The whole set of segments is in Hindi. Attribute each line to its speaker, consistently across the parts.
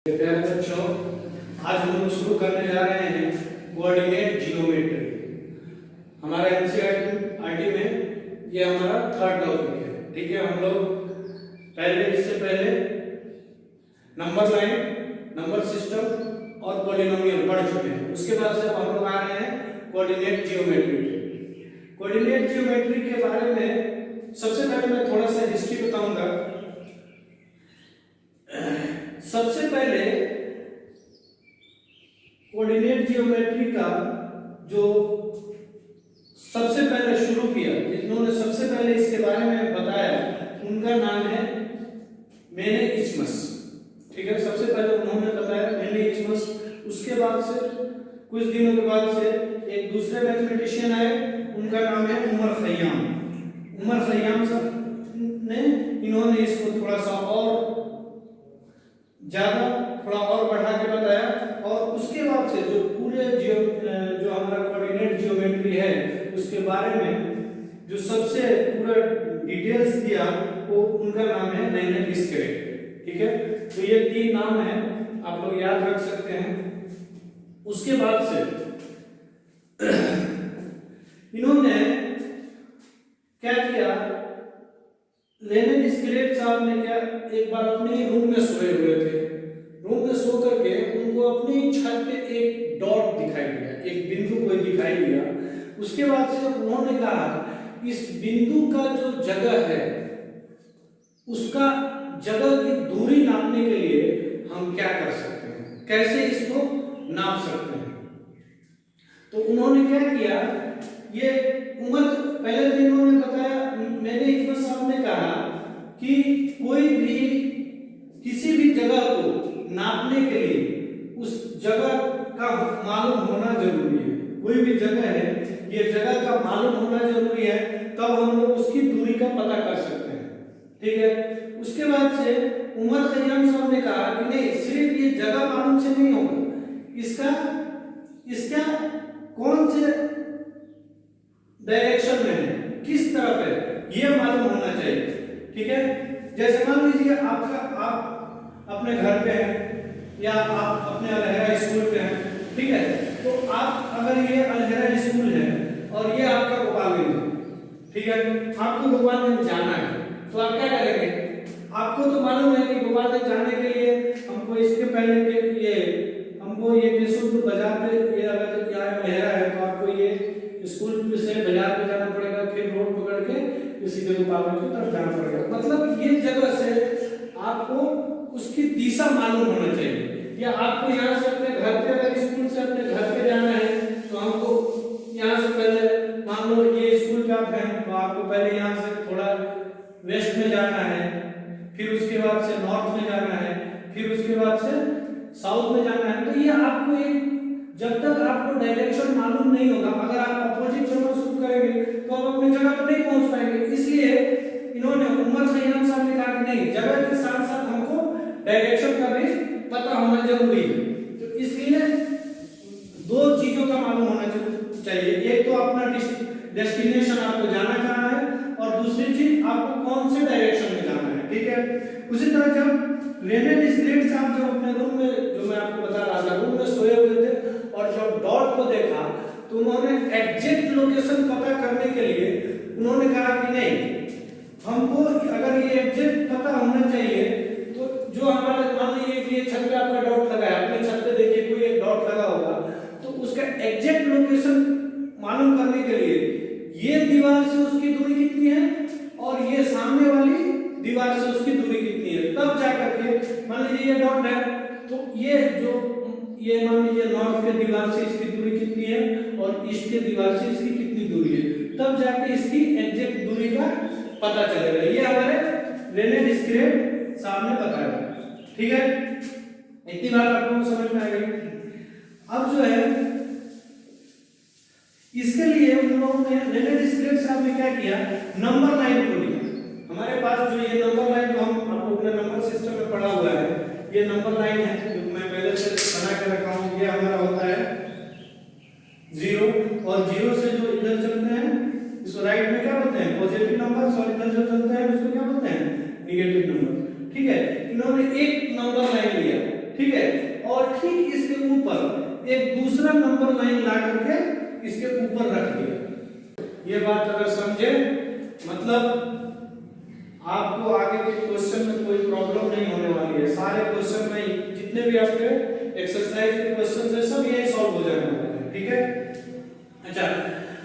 Speaker 1: प्यारे बच्चों, आज हम लोग शुरू करने जा रहे हैं कोऑर्डिनेट जियोमेट्री। हमारा एनसीईआरटी में ये हमारा थर्ड टॉपिक है। ठीक है, हम लोग इससे पहले नंबर लाइन, नंबर सिस्टम और पॉलिनोमियल पढ़ चुके हैं। उसके बाद से हम लोग आ रहे हैं कोऑर्डिनेट जियोमेट्री। कोऑर्डिनेट जियोमेट्री के बारे में सबसे पहले मैं थोड़ा सा हिस्ट्री बताऊंगा। सबसे पहले कोऑर्डिनेट जियोमेट्री का जो सबसे पहले शुरू किया, जिन्होंने सबसे पहले इसके बारे में बताया, उनका नाम है मेने-इचमस। ठीक है, सबसे पहले उन्होंने बताया मेने-इचमस। उसके बाद से कुछ दिनों के बाद से एक दूसरे मैथमेटिशियन आए, उनका नाम है उमर खयाम। उमर खयाम सर ने इन्होंने इसको थोड़ा सा और ज्यादा थोड़ा और बढ़ा के बताया। और उसके बाद से जो पूरे जो हमारा कोऑर्डिनेट जियोमेट्री है उसके बारे में जो सबसे पूरा डिटेल्स दिया, वो उनका नाम है रेने डिस्क्रेट। ठीक है, तो ये तीन नाम है, आप लोग याद रख सकते हैं। उसके बाद से इन्होंने क्या किया, लेने डिस्क्रेट साहब ने क्या, एक बार अपने रूम में सोए हुए थे। रूम में सो करके उनको अपनी छत पे एक डॉट दिखाई दिया, एक बिंदु कोई दिखाई दिया। उसके बाद से उन्होंने कहा इस बिंदु का जो जगह है, उसका जगह की दूरी नापने के लिए हम क्या कर सकते हैं, कैसे इसको नाप सकते हैं। तो उन्होंने क्या किया, ये उम्र पहले दिन इन्होंने बताया, मैंने इचमस साहब ने कहा कि कोई भी किसी भी जगह को नापने के लिए उस जगह का मालूम होना जरूरी है। कोई भी जगह है, ये जगह का मालूम होना जरूरी है, तब हम लोग उसकी दूरी का पता कर सकते हैं। ठीक है, उसके बाद से उमर खयाम साहब ने कहा कि नहीं, सिर्फ ये जगह मालूम से नहीं होगा, इसका कौन से डायरेक्शन में है, किस तरफ है, ये मालूम होना चाहिए। ठीक है, जैसे मान लीजिए आप अपने घर पे हैं या आप अपने अलहरा स्कूल पे हैं। ठीक है, तो आप अगर ये अलहरा स्कूल है और ये आपका गोपालगंज है, ठीक है, आपको गोपालगंज जाना है, तो आप क्या करेंगे, आपको तो मालूम है कि गोपालगंज जाने के लिए हमको इसके पहले के हमको ये केशवपुर बाजार पे, ये अगर यहाँ अलहरा है तो आपको ये स्कूल से बाजार पे जाना पड़ेगा, फिर रोड पकड़ के सीधे गोपालगंज की तरफ जाना पड़ेगा। मतलब ये जगह से आपको उसकी दिशा मालूम होना चाहिए। या आपको यहाँ से अपने घर पे, अगर स्कूल से अपने घर पे जाना है तो हमको यहाँ से पहले, मान लो ये स्कूल पे आप हैं, तो आपको पहले यहाँ से थोड़ा वेस्ट में जाना है, फिर उसके बाद से नॉर्थ में जाना है, फिर उसके बाद से साउथ में जाना है। तो ये आपको एक, जब तक आपको डायरेक्शन मालूम नहीं होगा, अगर आप अपोजिट चलना शुरू करेंगे तो आप अपनी जगह पर नहीं पहुंच पाएंगे। इसलिए इन्होंने, उमर खयाम साहब ने कहा कि नहीं, जगह के साथ साथ हमको डायरेक्शन का भी पता होना जरूरी है। तो इसलिए दो चीजों का मालूम होना चाहिए, एक तो अपना डेस्टिनेशन, आपको जाना कहाँ है, और दूसरी चीज आपको कौन से डायरेक्शन में जाना है। ठीक है, उसी तरह जब रेने डिस्क्रेट साहब जब अपने रूम में, जो मैं आपको बता रहा था, रूम में सोए हुए थे और जब डॉट को देखा तो उन्होंने एग्जैक्ट लोकेशन पता करने के लिए उन्होंने कहा कि नहीं, हमको अगर ये एग्जैक्ट पता होना चाहिए, तो जो हमारा, मान लीजिए कि ये छत पे आपका डॉट लगा है, अपने छत पे देखिए कोई एक डॉट लगा होगा, तो उसका एग्जैक्ट लोकेशन मालूम करने के लिए ये दीवार से उसकी दूरी कितनी है और ये सामने वाली दीवार से उसकी दूरी कितनी है, तब जाकर के, मान लीजिए ये डॉट है, तो ये मान लीजिए नॉर्थ के दीवार से इसकी दूरी कितनी है और ईस्ट के दीवार से इसकी कितनी दूरी है, तब जाके इसकी एग्जैक्ट दूरी का पता चलेगा। ये हमारे रेने डिस्क्रेट साहब ने बताया। ठीक है, इतनी बात आपको समझ में आ गई। अब जो है, इसके लिए उन लोगों ने, रेने डिस्क्रेट साहब ने क्या किया, नंबर लाइन को लिया। हमारे पास जो ये नंबर लाइन, जो हम आपको अपने नंबर सिस्टम में पढ़ा हुआ है, ये नंबर लाइन है जो मैं पहले से बना के रखा हूं। ये हमारा होता है 0, और 0 से जो इधर चलते हैं इसको राइट में क्या बोलते हैं, पॉजिटिव नंबर, और इधर जो चलते हैं उसको क्या बोलते हैं, नेगेटिव नंबर। ठीक है, इन्होंने एक नंबर लाइन लिया। ठीक है, एक दूसरा नंबर लाइन ला करके इसके ऊपर रख दिया। ये बात अगर समझे, मतलब आपको आगे के क्वेश्चन में कोई प्रॉब्लम नहीं होने वाली है। सारे क्वेश्चन में जितने भी आपके एक्सरसाइज के क्वेश्चन है सब यही सॉल्व हो जाने वाले हैं, ठीक है। अच्छा,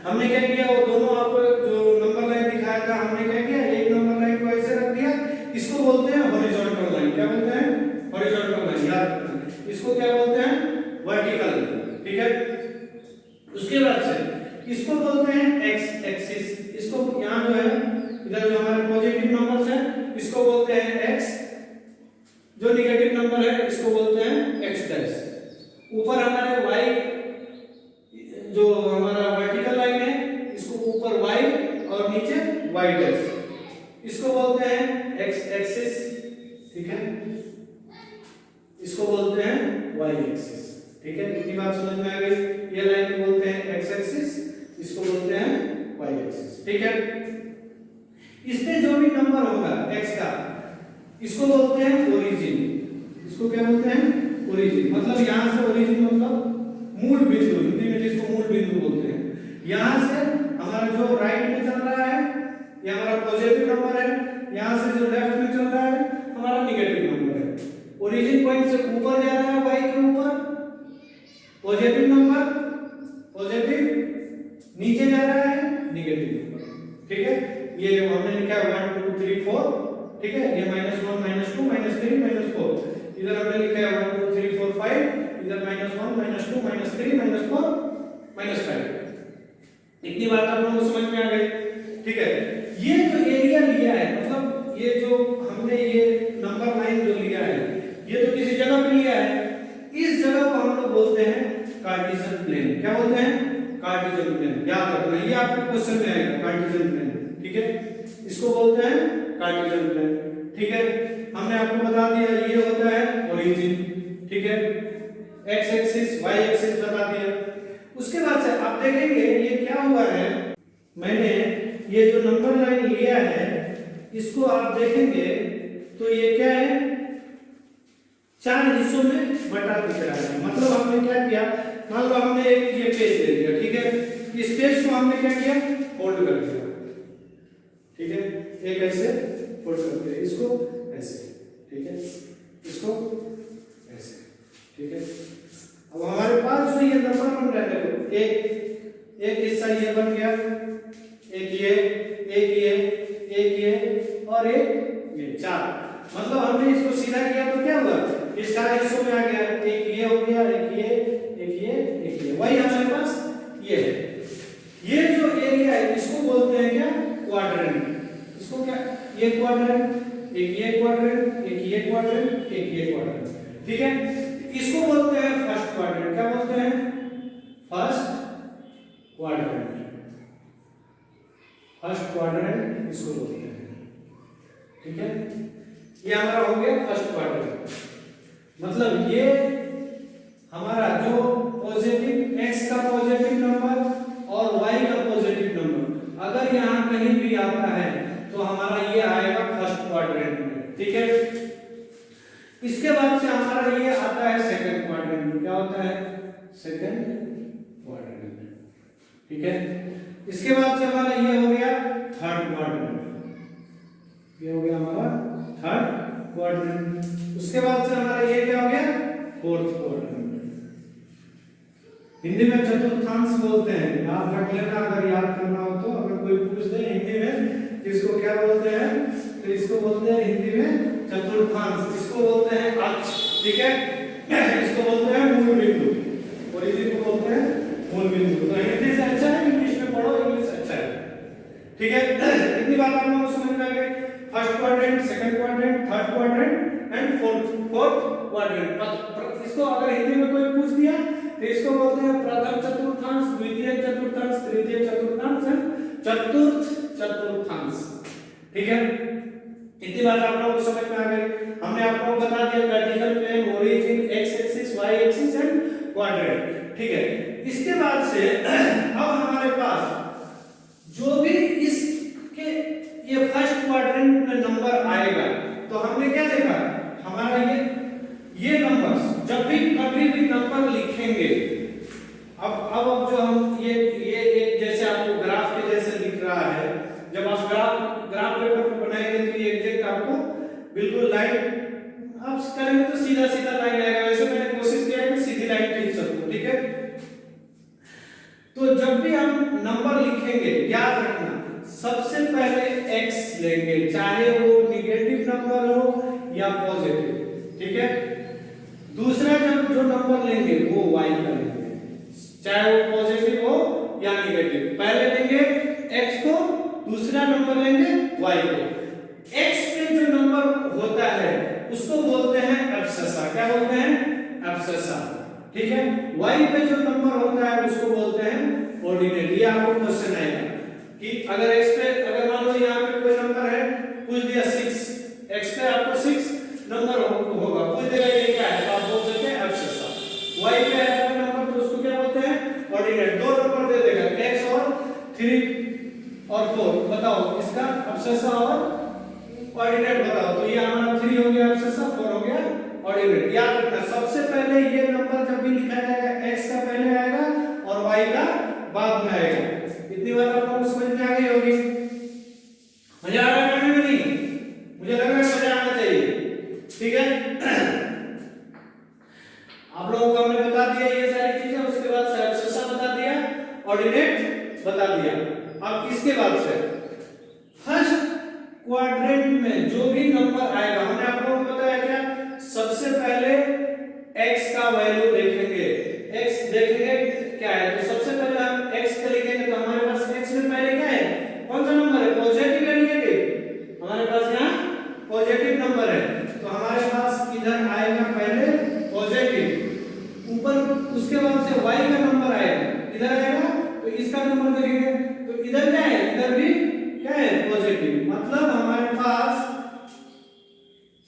Speaker 1: हमने क्या किया, वो दोनों आपको जो नंबर लाइन दिखाया था, हमने क्या किया, एक नंबर लाइन को ऐसे रख दिया, इसको बोलते हैं हॉरिजॉन्टल लाइन। क्या बोलते हैं? Horizontal line. याद रखना, इसको क्या बोलते हैं? वर्टिकल, ठीक है। उसके बाद से इसको बोलते हैं एक्स एक्सिस। इसको यहाँ जो है, इधर जो हमारे पॉजिटिव नंबर्स हैं इसको बोलते हैं एक्स, जो नेगेटिव नंबर है इसको बोलते हैं एक्स डैश। ऊपर हमारे वाई, जो हमारा वर्टिकल लाइन है इसको ऊपर वाई और नीचे वाई डैश, इसको बोलते हैं एक्स एक्सिस, ठीक है। इसको बोलते हैं वाई एक्सिस, ठीक है। इतनी बात समझ में आ गई। ये लाइन को बोलते हैं एक्स एक्सिस, इसको बोलते हैं वाई एक्सिस, ठीक है। इसमें जो भी नंबर होगा x का, इसको बोलते हैं ओरिजिन। इसको क्या बोलते हैं? ओरिजिन। मतलब यहां से ओरिजिन मतलब मूल बिंदु, हिंदी में जिसको मूल बिंदु बोलते हैं। यहां से हमारा जो राइट में चल रहा है ये हमारा पॉजिटिव नंबर है, यहां से जो लेफ्ट में चल रहा है हमारा नेगेटिव नंबर है। ओरिजिन पॉइंट से ऊपर जा रहा है y के ऊपर पॉजिटिव नंबर, पॉजिटिव, नीचे जा रहा है नेगेटिव नंबर, ठीक है। ये हमने लिखा है 1 2 3 4, ठीक है। ये -1 -2 -3 -4, इधर हमने लिखा है 1 2 3 4 5, इधर -1 -2 -3 -4 -5। इतनी बात आप लोगों को समझ में आ गई, ठीक है। ये जो एरिया लिया है, मतलब ये जो हमने ये नंबर लाइन जो लिया है, ये तो किसी जगह पे लिया है। इस जगह को हम लोग बोलते हैं कार्टेशियन प्लेन। क्या बोलते हैं? Cartesian plane. याद रखना, ये आपके क्वेश्चन में आएगा, कार्टेशियन प्लेन, ठीक है। इसको बोलते हैं कार्टेशियन प्लेन, ठीक है। हमने आपको बता दिया ये होता है ओरिजिन, ठीक है। एक्स एक्सिस वाई एक्सिस बता दिया। उसके बाद से आप देखेंगे ये क्या हुआ है, मैंने ये जो नंबर लाइन लिया है इसको आप देखेंगे तो ये क्या है, 4 हिस्सों में बटा दिख रहा है। मतलब हमने क्या किया, मान लो हमने एक ये पेज ले लिया, ठीक है। इस पेज को हमने क्या किया, फोल्ड कर दिया, ठीक है। एक ऐसे फोल्ड करते हैं, इसको ऐसे, ठीक है, इसको ऐसे, ठीक है। अब हमारे पास जो ये नंबर बन रहा है, देखो एक हिस्सा ये बन गया, एक ये और एक ये, 4। मतलब हमने इसको सीधा किया तो क्या हुआ, ये 4 हिस्सों में आ गया। एक ये हो गया, एक ये। वही हमारे पास ये है। ये जो एरिया है इसको बोलते हैं क्या, क्वाड्रेंट। इसको क्या, ये क्वाड्रेंट, एक ये क्वाड्रेंट, एक ये क्वाड्रेंट, एक ये क्वाड्रेंट, ठीक है। इसको बोलते हैं फर्स्ट क्वाड्रेंट। क्या बोलते हैं? First quadrant. फर्स्ट क्वाड्रेंट इसको बोलते हैं, ठीक है। ये हमारा हो गया फर्स्ट क्वाड्रेंट। मतलब ये हमारा जो पॉजिटिव x का पॉजिटिव नंबर और y का पॉजिटिव नंबर अगर यहां कहीं भी आता है तो हमारा ये आएगा फर्स्ट क्वाड्रेंट में, ठीक है। इसके बाद से हमारा ये आता है सेकंड क्वाड्रेंट में। क्या होता है? सेकंड क्वाड्रेंट, ठीक है। इसके बाद से हमारा ये हो गया थर्ड क्वाड्रेंट, ये हो गया हमारा थर्ड क्वाड्रेंट। उसके बाद से हमारा ये क्या हो गया, फोर्थ क्वाड्रेंट। हिंदी में चतुर्थांश बोलते हैं, याद रख लेना अगर याद करना हो तो। अगर कोई पूछ दे हिंदी में इसको क्या बोलते हैं, तो इसको बोलते हैं हिंदी में चतुर्थांश। इसको बोलते हैं अक्ष, ठीक है। इसको बोलते हैं मूल बिंदु, ओरिजिन को बोलते हैं मूल बिंदु। तो हिंदी से अच्छा है, इंग्लिश में पढ़ो, इंग्लिश अच्छा है, ठीक है। इतनी बात आप लोगों को समझ में आ गई। First quadrant, second quadrant, third quadrant and fourth quadrant. इसको अगर हिंदी में कोई पूछ दिया तो इसको बोलते हैं प्रथम चतुर्थांश, द्वितीय चतुर्थांश, तृतीय चतुर्थांश एंड चतुर्थ चतुर्थांश, ठीक है। इतनी बात आप लोगों को समझ में आ गई। हमने आप लोगों को बता दिया Cartesian plane, origin, X axis, Y axis and quadrant, ठीक है। इसके बाद से अब हमारे पास जो भी इसके ये फर्स्ट क्वाड्रेंट में नंबर आएगा तो हमने क्या देखा, हमारा ये नंबर्स जब भी कभी भी नंबर लिखेंगे, अब जो हम ये एक जैसे आपको ग्राफ के जैसे दिख रहा है, जब आप ग्राफ पेपर पर बनाएंगे तो ये एग्जैक्ट आपको बिल्कुल लाइन आप करेंगे तो सीधा सीधा लाइन आएगा। वैसे मैंने कोशिश किया है कि सीधी लाइन खींच सकूं, ठीक है। तो जब भी हम नंबर लिखेंगे याद रखना सबसे पहले x लेंगे, चाहे वो निगेटिव नंबर हो या पॉजिटिव, ठीक है। दूसरा जब जो नंबर लेंगे वो y का लेंगे, चाहे वो पॉजिटिव हो या निगेटिव। पहले लेंगे x को, दूसरा नंबर लेंगे y को। x पे जो नंबर होता है उसको बोलते हैं एब्सेसा। क्या बोलते हैं? एब्सेसा, ठीक है। y पे जो नंबर होता है उसको बोलते हैं ऑर्डिनेट। ये आपको क्वेश्चन आएगा कि अगर x पे, अगर मान लो यहाँ पे कोई नंबर है, पूछ दिया 6, x पे आपको 6 नंबर होगा, पूछ देगा ये क्या है, तो आप बोल सकते हैं एब्सेसा। y पे है कोई नंबर तो उसको क्या बोलते हैं? ऑर्डिनेट। दो नंबर दे देगा x और 3 और 4, बताओ इसका एब्सेसा और ऑर्डिनेट बताओ। तो ये हमारा 3 हो गया एब्सेसा, 4 हो गया ऑर्डिनेट। याद रखना सबसे पहले ये नंबर जब भी लिखा जाएगा x का पहले आएगा और y का बाद में आएगा। इतनी बात आप लोगों को समझ में आ गई होगी। मजा आ रहा है पढ़ने में? नहीं, मुझे लग रहा है मजा आना चाहिए, ठीक है। आप लोगों को हमने बता दिया ये सारी चीजें, उसके बाद से एब्सेसा बता दिया, ऑर्डिनेट बता दिया। अब इसके बाद से फर्स्ट क्वाड्रेंट में जो भी नंबर आएगा, हमने आप लोगों को बताया क्या, सबसे पहले x का वैल्यू देखेंगे, x देखेंगे क्या है। तो सबसे पहले हम x को लिखेंगे, तो हमारे पास x में पहले क्या है, कौन सा नंबर है, पॉजिटिव या नेगेटिव? हमारे पास यहाँ पॉजिटिव नंबर है, तो हमारे पास इधर आएगा पहले पॉजिटिव, ऊपर उसके बाद से y का नंबर आएगा, इधर आएगा तो इसका नंबर देखेंगे, तो इधर क्या है, इधर भी क्या है, पॉजिटिव। मतलब हमारे पास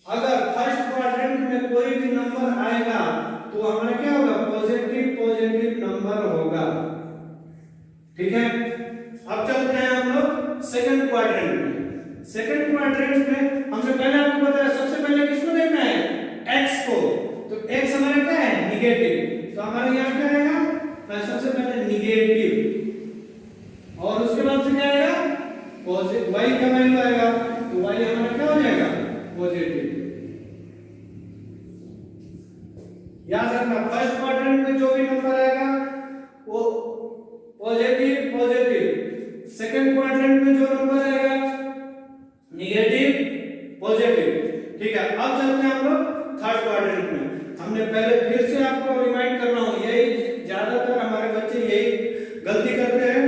Speaker 1: अगर फर्स्ट क्वाड्रेंट में कोई भी नंबर आएगा तो हमारा क्या होगा, पॉजिटिव नंबर होगा, ठीक है। अब चलते हैं हम लोग सेकंड क्वाड्रेंट में। सेकंड क्वाड्रेंट में हमने पहले आपको बताया सबसे पहले किसको देखना है, x को। तो x हमारा क्या है, निगेटिव, तो हमारे यहाँ क्या आएगा, सबसे पहले निगेटिव, और उसके बाद से क्या आएगा, पॉजिटिव, y का वैल्यू आएगा, तो y हमारा क्या हो जाएगा, पॉजिटिव। याद रखना फर्स्ट क्वाड्रेंट में जो भी नंबर आएगा वो पॉजिटिव, सेकंड क्वाड्रेंट में जो नंबर आएगा निगेटिव, पॉजिटिव, ठीक है। अब चलते हैं हम लोग थर्ड क्वाड्रेंट में। हमने पहले फिर से आपको रिमाइंड करना हो, यही ज्यादातर हमारे बच्चे यही गलती करते हैं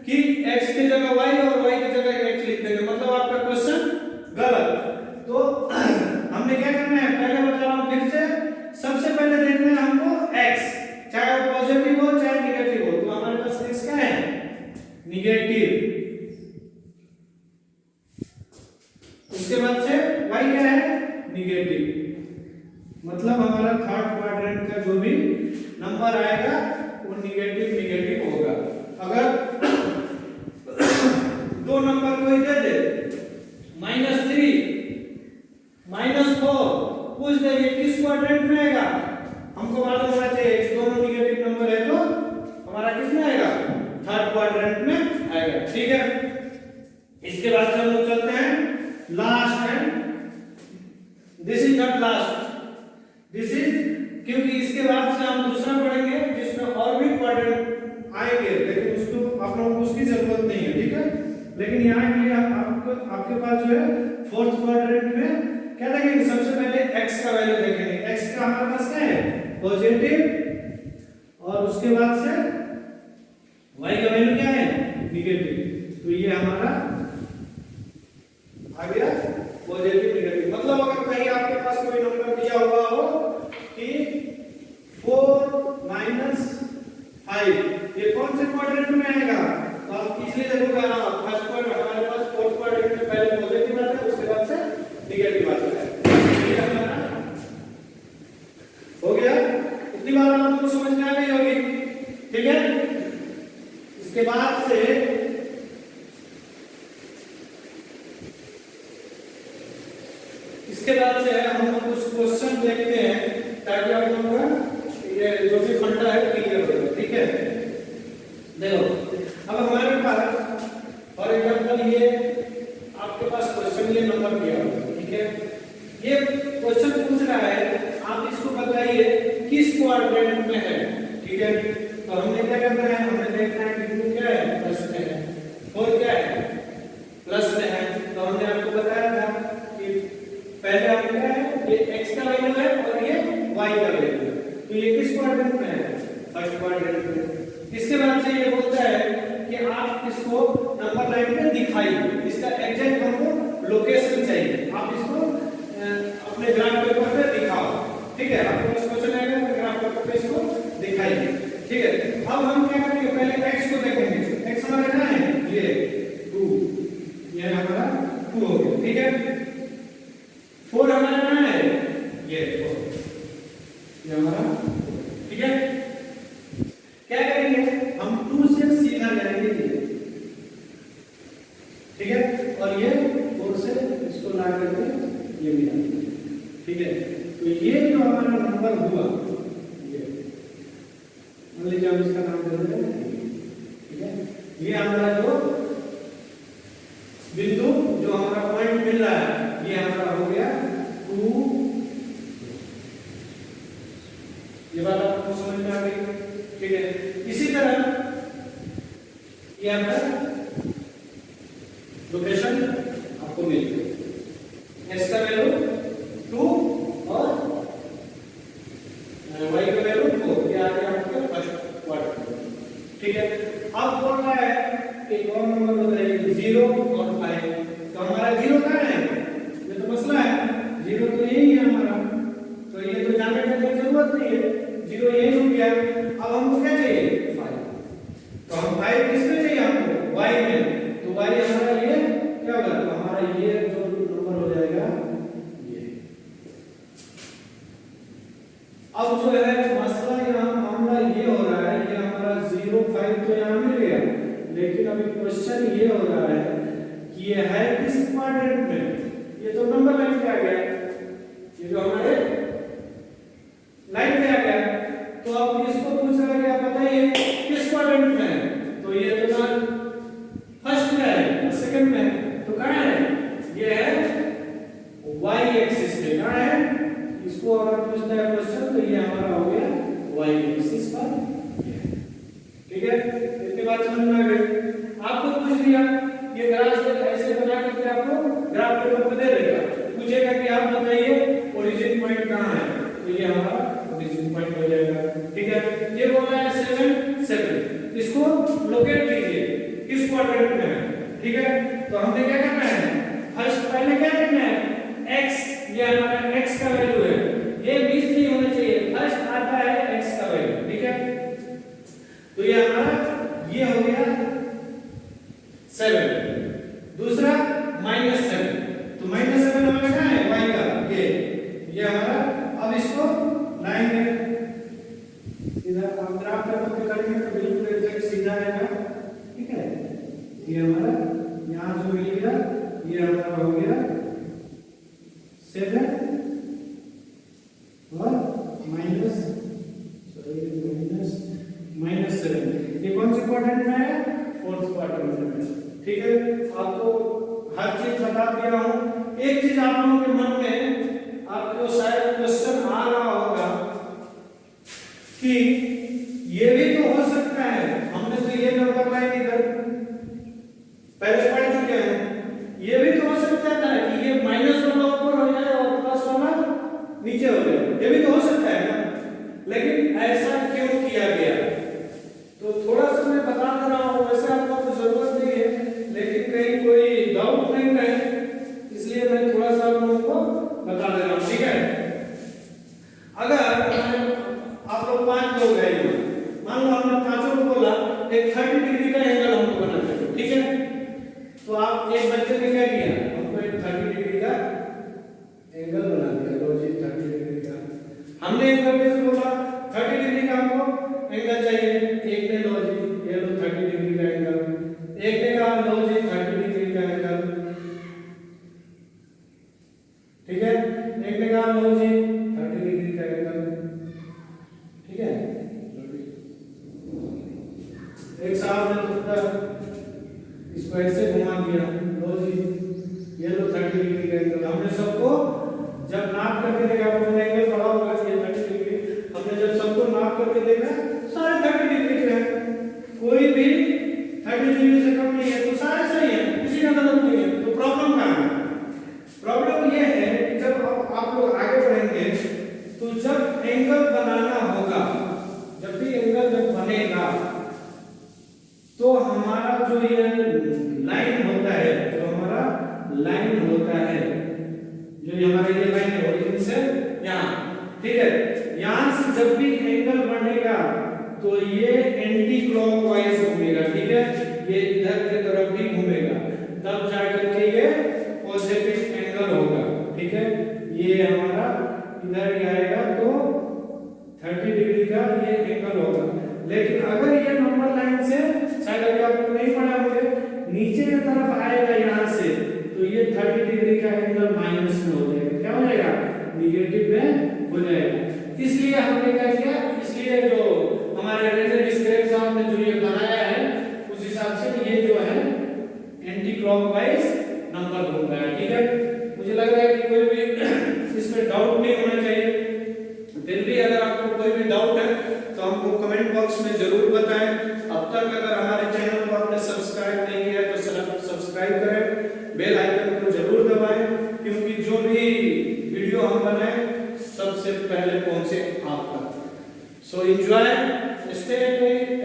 Speaker 1: कि x की जगह y और y की जगह x लिख देंगे, मतलब आपका क्वेश्चन गलत। तो हमने क्या करना है, पहले बता रहा हूं फिर से, सबसे पहले देखना है हमको x, चाहे वो पॉजिटिव हो चाहे निगेटिव हो। तो हमारे पास x क्या है, निगेटिव, उसके बाद से y क्या है, निगेटिव। मतलब हमारा थर्ड क्वाड्रेंट का जो भी नंबर आएगा वो निगेटिव होगा। अगर दो नंबर कोई दे दे, -3, -4, पूछ दे ये किस क्वाड्रेंट में आएगा, हमको मालूम होना चाहिए दोनों निगेटिव नंबर है तो हमारा किस में आएगा, थर्ड क्वाड्रेंट में आएगा, ठीक है। इसके बाद से हम लोग चलते हैं last and this is not last, this is, क्योंकि इसके बाद से हम दूसरा पढ़ेंगे जिसमें और भी क्वाड्रेंट आएंगे, लेकिन उसको आप लोगों को उसकी जरूरत नहीं है, ठीक है। लेकिन यहाँ के लिए आपके पास जो है फोर्थ क्वाड्रेंट में क्या देखेंगे, सबसे पहले x का वैल्यू देखेंगे। x का हमारे पास क्या है, पॉजिटिव, और उसके बाद से y का वैल्यू क्या है, निगेटिव। तो ये हमारा आ गया पॉजिटिव, निगेटिव। मतलब अगर कहीं आपके पास कोई नंबर दिया हुआ हो कि 4 - 5, ये कौन से क्वाड्रेंट में आएगा, तो आप इजीली देखोगे, हां फर्स्ट क्वाड्रेंट हमारे पास फोर्थ क्वाड्रेंट में पहले पॉजिटिव आता है, उसके बाद से निगेटिव आता है, ठीक है ना, हो गया। इतनी बात आप लोगों को समझ में आ गई होगी, ठीक है। इसके बाद से हम लोग कुछ क्वेश्चन देखते हैं ताकि आप लोगों को किस क्वाड्रेंट में है, ठीक है। तो हमने क्या करना है, हमने देखना है कि टू क्या है, प्लस में है, फोर क्या है, प्लस में है। तो हमने आपको बताया था कि पहले हम क्या है, ये x का वैल्यू है और ये y का वैल्यू है। तो ये किस क्वाड्रेंट में है, फर्स्ट क्वाड्रेंट में। इसके बाद से ये बोलता है कि आप इसको नंबर लाइन में दिखाइए, इसका एग्जैक्ट हमको लोकेशन चाहिए, आप इसको अपने ग्राफ पेपर पे दिखाओ, ठीक है। आपको इस क्वेश्चन आएगा तो ग्राफ पेपर पे इसको दिखाइए, ठीक है। अब हम क्या करेंगे, पहले x को देखेंगे। x हमारा क्या है, ये 2, ये हमारा 2 हो गया, ठीक है। 4 हमारा क्या है, ये 4, ये हमारा, ठीक है। क्या करेंगे हम, 2 से सीधा जाएंगे ये, ठीक है, और ये 4 से इसको ला करके ये मिला, ठीक है। तो ये जो हमारा नंबर हुआ, ये मान लीजिए हम इसका नाम दे देते हैं, ठीक है। ये हमारा जो बिंदु, जो हमारा पॉइंट मिल रहा है, ये हमारा हो गया 2। ये बात आपको समझ में आ गई, ठीक है। इसी तरह ये आपका लोकेशन आपको मिल गई, x का वैल्यू 2 और y का वैल्यू 4, ये आ गया आपका फर्स्ट क्वाड्रेंट, ठीक है। अब बोल रहा है एक और नंबर बताइए, 0 और 5। तो हमारा 0 कहाँ है, ये तो मसला है, 0 तो यही है हमारा, तो ये तो जानने की कोई जरूरत नहीं है, 0 यही रुक गया। अब हमको क्या चाहिए, 5। तो हम 5 किसमें चाहिए हमको, y में। तो y हमारा ये क्या होगा, तो हमारा ये जो नंबर हो जाएगा ये। अब जो है मसला यहाँ मामला ये हो रहा है, ये हमारा 0, 5 तो यहाँ मिल गया, लेकिन अभी क्वेश्चन ये हो रहा है कि ये है किस क्वाड्रेंट में। ये तो नंबर लाइन पे आ गया, ये जो हमारे लाइन पे आ गया। तो अब इसको पूछ रहा है कि आप बताइए किस क्वाड्रेंट में है। तो ये तो ना फर्स्ट में है, सेकंड में है, तो कहाँ है, ये है y एक्सिस पे, कहाँ है। इसको अगर पूछता है क्वेश्चन तो ये हमारा हो गया y एक्सिस पर, ठीक है। इसके बाद समझ में आ गई। आपको पूछ दिया ये ग्राफ ऐसे बना करके आपको ग्राफ पेपर पे दे देगा, पूछेगा कि आप बताइए ओरिजिन पॉइंट कहाँ है, तो ये हमारा ओरिजिन पॉइंट हो जाएगा, ठीक है। ये बोल रहा है 7, 7, इसको लोकेट कीजिए किस क्वाड्रेंट में है, ठीक है। तो हमने क्या करना है, फर्स्ट पहले क्या करना है, x, ये हमारा x का वैल्यू है, ये मिस नहीं होना चाहिए, फर्स्ट आता है x का वैल्यू, ठीक है। तो ये हमारा ये हो गया 7, दूसरा -7, तो -7 हमारा क्या है, y का, ये हमारा। अब इसको लाएंगे सीधा, हम ग्राफ पेपर पे करेंगे तो बिल्कुल एग्जैक्ट सीधा आएगा, ठीक है। ये हमारा यहाँ जो मिल गया, ये हमारा हो गया 7 और -7। ये कौन से क्वाड्रेंट में है, फोर्थ क्वाड्रेंट में, ठीक है। आपको हर चीज बता दिया हूं। एक चीज आप लोगों के मन में आपको शायद क्वेश्चन आ रहा होगा कि ये भी तो हो सकता है, हमने तो ये नंबर लाइन इधर पहले पढ़ चुके हैं, ये भी तो हो सकता था कि ये माइनस वाला ऊपर हो जाए और प्लस वाला नीचे हो जाए, ये भी तो हो सकता है ना। लेकिन ऐसा क्यों किया गया, तो थोड़ा सा मैं बता दे रहा हूँ, वैसे आपको तो जरूरत नहीं है, लेकिन कहीं कोई डाउट नहीं रहे, इसलिए मैं थोड़ा सा आप लोगों को बता दे रहा हूँ, ठीक है। अगर आप लोग 5 लोग हैं, मान लो हमने पांचों को बोला एक 30 डिग्री का एंगल हमको बनाना है, ठीक है। तो आप एक बच्चे ने क्या किया, हमको एक 30 डिग्री का एंगल बना दिया, लो जी 30 डिग्री का। हमने एक बच्चे से बोला 30 डिग्री का हमको एंगल चाहिए, एक ने लो जी ये लो 30 डिग्री का एंगल, एक ने कहा लो जी 30 डिग्री का एंगल, ठीक है। एक ने कहा लो जी 30 डिग्री का एंगल, ठीक है। एक साहब ने इसको ऐसे घुमा दिया, लो जी ये लो 30 डिग्री का एंगल। हमने सबको जब नाप करके देखा, हमने एंगल पढ़ा होगा ये 30 डिग्री, हमने जब जब भी एंगल बढ़ेगा तो ये एंटी क्लॉकवाइज घूमेगा, ठीक है, ये इधर की तरफ भी घूमेगा, तब जाकर के ये पॉजिटिव एंगल होगा, ठीक है। ये हमारा इधर ही आएगा तो 30 डिग्री का ये एंगल होगा। लेकिन अगर ये नंबर लाइन से शायद अभी आप लोग नहीं पढ़े होंगे, नीचे की तरफ आएगा यहाँ से, तो ये 30 डिग्री का एंगल माइनस में हो जाएगा, क्या हो जाएगा, निगेटिव में हो जाएगा। इसलिए हमने क्या किया, इसलिए जो हमारे रेंजर स्क्वेयर साहब ने जो ये बनाया है उस हिसाब से ये जो है एंटी क्लॉकवाइज नंबर घूम रहा है, ठीक है। मुझे लग रहा है कि कोई भी इसमें डाउट नहीं होना चाहिए। फिर भी अगर आपको कोई भी डाउट है तो हमको कमेंट बॉक्स में जरूर बताएं। अब तक अगर हमारे चैनल को आपने सब्सक्राइब नहीं किया तो सब्सक्राइब करें, बेल आइकन को जरूर दबाएं, क्योंकि जो भी वीडियो हम बनाएं सबसे पहले पहुंचे आप तक। So enjoy, stay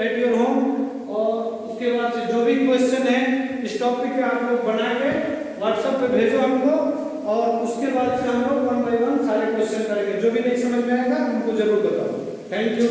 Speaker 1: at your home, और उसके बाद से जो भी क्वेश्चन है इस टॉपिक पे आप लोग बना के व्हाट्सएप पे भेजो हमको, और उसके बाद से हम लोग 1 बाय 1 सारे क्वेश्चन करेंगे। जो भी नहीं समझ में आएगा हमको जरूर बताओ। Thank you.